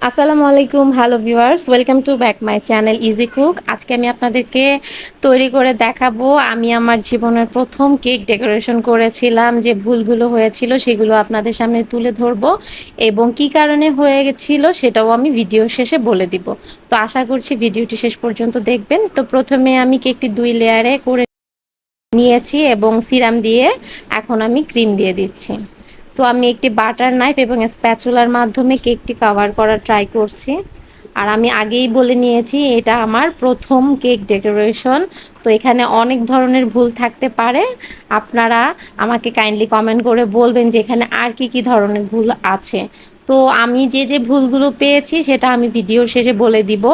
আসসালামু আলাইকুম, hello viewers, welcome to back my channel easy cook. আজকে আমি আপনাদেরকে তৈরি করে দেখাবো আমি আমার জীবনের প্রথম কেক ডেকোরেশন করেছিলাম। যে ভুলগুলো হয়েছিল সেগুলো আপনাদের সামনে তুলে ধরবো এবং কি কারণে হয়ে গেছিল সেটাও আমি ভিডিও শেষে বলে দিব। তো আশা করছি ভিডিওটি শেষ পর্যন্ত দেখবেন। তো প্রথমে আমি কেকটি 2 লেয়ারে করে নিয়েছি এবং সিরাম দিয়ে এখন আমি ক্রিম দিয়ে দিচ্ছি। তো আমি একটি বাটার নাইফ এবং স্প্যাচুলার মাধ্যমে কেকটি কভার করার ট্রাই করছি। আর আমি আগেই বলে নিয়েছি এটা আমার প্রথম কেক ডেকোরেশন। তো এখানে অনেক ধরনের ভুল থাকতে পারে, আপনারা আমাকে কাইন্ডলি কমেন্ট করে বলবেন যে এখানে আর কি কি ধরনের ভুল আছে। তো আমি যে যে ভুলগুলো পেয়েছি সেটা আমি ভিডিওর শেষে বলে দিব।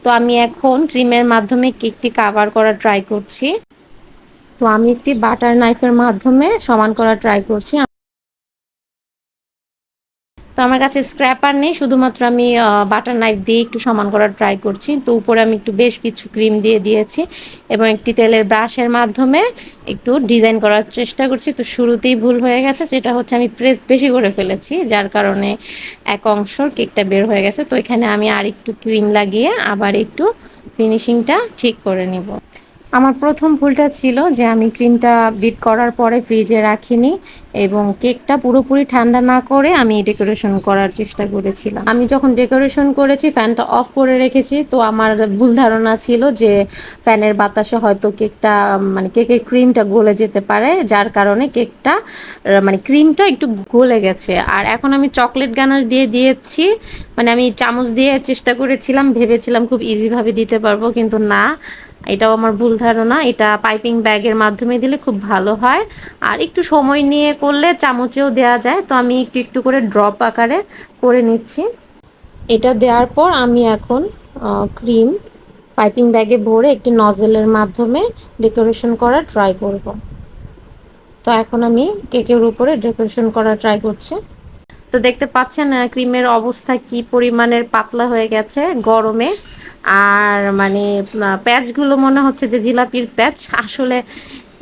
তো আমি এখন ক্রিমের মাধ্যমে কেকটি কভার করার ট্রাই করছি। তো আমি একটি বাটার নাইফের মাধ্যমে সমান করার ট্রাই করছি। তো আমার কাছে স্ক্র্যাপার নেই, শুধুমাত্র আমি বাটার নাইফ দিয়ে একটু সমান করার ট্রাই করছি। তো উপরে আমি একটু বেশ কিছু ক্রিম দিয়ে দিয়েছি এবং একটি তেলের ব্রাশের মাধ্যমে একটু ডিজাইন করার চেষ্টা করছি। তো শুরুতেই ভুল হয়ে গেছে, যেটা হচ্ছে আমি প্রেস বেশি করে ফেলেছি, যার কারণে এক অংশর কেকটা বের হয়ে গেছে। তো এখানে আমি আর একটু ক্রিম লাগিয়ে আবার একটু ফিনিশিংটা ঠিক করে নিব। আমার প্রথম ভুলটা ছিল যে আমি ক্রিমটা বিট করার পরে ফ্রিজে রাখিনি এবং কেকটা পুরোপুরি ঠান্ডা না করে আমি ডেকোরেশন করার চেষ্টা করেছিলাম। আমি যখন ডেকোরেশন করেছি ফ্যানটা অফ করে রেখেছি। তো আমার ভুল ধারণা ছিল যে ফ্যানের বাতাসে হয়তো কেকটা মানে কেকের ক্রিমটা গলে যেতে পারে, যার কারণে কেকটা মানে ক্রিমটা একটু গলে গেছে। আর এখন আমি চকলেট গানাশ দিয়ে দিয়েছি, মানে আমি চামচ দিয়ে চেষ্টা করেছিলাম, ভেবেছিলাম খুব ইজিভাবে দিতে পারবো, কিন্তু না, এটাও আমার ভুল ধারণা। এটা পাইপিং ব্যাগের মাধ্যমে দিলে খুব ভালো হয়, আর একটু সময় নিয়ে করলে চামচেও দেওয়া যায়। তো আমি একটু একটু করে ড্রপ আকারে করে নিচ্ছি। এটা দেওয়ার পর আমি এখন ক্রিম পাইপিং ব্যাগে ভরে একটি নজেলের মাধ্যমে ডেকোরেশন করার ট্রাই করব। তো এখন আমি কেকের উপরে ডেকোরেশন করার ট্রাই করছি। তো দেখতে পাচ্ছেন ক্রিমের অবস্থা কি পরিমাণের পাতলা হয়ে গেছে গরমে। আর মানে প্যাচগুলো মনে হচ্ছে যে জিলাপির প্যাচ। আসলে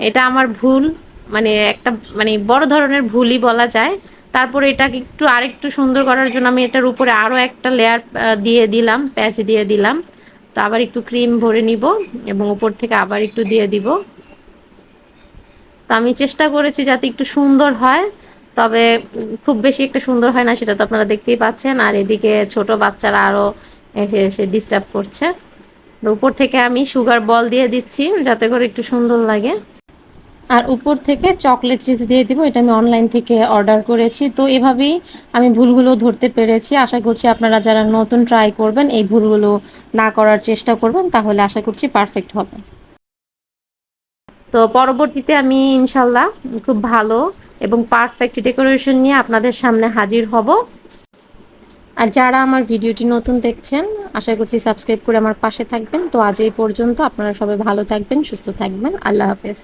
এটা আমার ভুল, মানে একটা মানে বড় ধরনের ভুলই বলা যায়। তারপরে এটাকে একটু আরেকটু সুন্দর করার জন্য আমি এটার উপরে আরও একটা লেয়ার দিয়ে দিলাম, প্যাচ দিয়ে দিলাম। তো আবার একটু ক্রিম ভরে নিব এবং উপর থেকে আবার একটু দিয়ে দিব। তো আমি চেষ্টা করেছি যাতে একটু সুন্দর হয়, তবে খুব বেশি একটা সুন্দর হয় না, সেটা তো আপনারা দেখতেই পাচ্ছেন। আর এদিকে ছোট বাচ্চারা আরও এসে এসে ডিস্টার্ব করছে। তো উপর থেকে আমি সুগার বল দিয়ে দিচ্ছি যাতে করে একটু সুন্দর লাগে। আর উপর থেকে চকলেট চিপস দিয়ে দিব, এটা আমি অনলাইন থেকে অর্ডার করেছি। তো এভাবেই আমি ভুলগুলো ধরতে পেরেছি। আশা করছি আপনারা যারা নতুন ট্রাই করবেন এই ভুলগুলো না করার চেষ্টা করবেন, তাহলে আশা করছি পারফেক্ট হবে। তো পরবর্তীতে আমি ইনশাল্লাহ খুব ভালো এবং পারফেক্ট ডেকোরেশন নিয়ে আপনাদের সামনে হাজির হব। আর যারা আমার ভিডিওটি নতুন দেখছেন, আশা করছি সাবস্ক্রাইব করে আমার পাশে থাকবেন। তো আজ এই পর্যন্ত, আপনারা সবাই ভালো থাকবেন, সুস্থ থাকবেন, আল্লাহ হাফেজ।